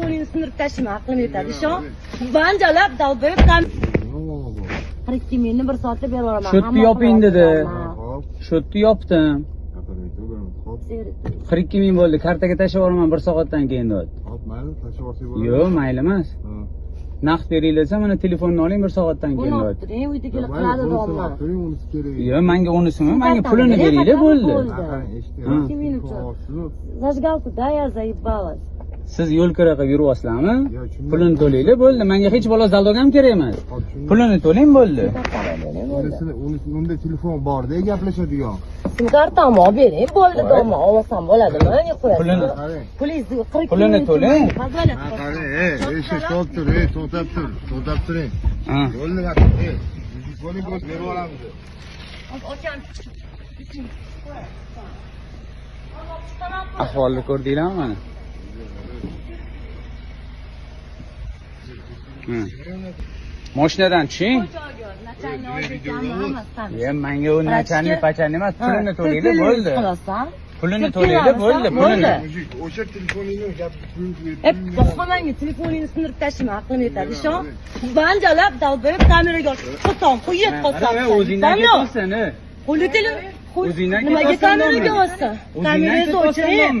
telefoningni sindirib tashlayman, aqlim yetadi, ishon. Banjalab dalboyib qam. 42 mingni bir soatda berib yuboraman. Sho'tni yoping dedi. Sho'tni yopdim. 42 ming bo'ldi. Kartaga tashlab yuboraman 1 soatdan keyin dedi. Hop, mayli, tashlab olsak bo'ladi. Yo'q, mayli emas. Naqd beringlar desa, mana telefonni oling 1 soatdan keyin dedi. Turing, uyda kelib qiladi domla. Yo'q, menga unisimi, menga pulini beringlar bo'ldi. 42 ming uchun. Zajgalku-da, ya zaibbalas. Siz yo'l kira qilib yuryapsizlarmi? Pulini to'laylar bo'ldi. Menga hech bola zalog ham kerak emas. Pulini to'lang bo'ldi. Unda telefon bor-da, gaplashadigan. Sim kartamni olib bering, bo'ldi domla. Olmasam bo'ladimi? Nega qo'yasiz? Pulingizni 42 Pulini to'lang. Qarang, to'xtab turing. Bo'ldi, telefoning bo'sh berib olamiz. Ahvolni ko'rdinglarmi mana? Mashinadan tushing. Menga u nachalnik pachalnik emas, pulini to'laylar bo'ldi. Pulini to'laylar bo'ldi, pulini. O'sha telefoningni Qo'ymangga telefoningni sindirib tashlayman, aqlim yetadi, ishon. Banjalab dalboyib kameraga olib qo'ysan, qo'yib qolsan. O'zingdan ketyapsan. Qo'li telefon. O'zingdan Nimaga kameraga olsan? Kamerangizni o'chiring.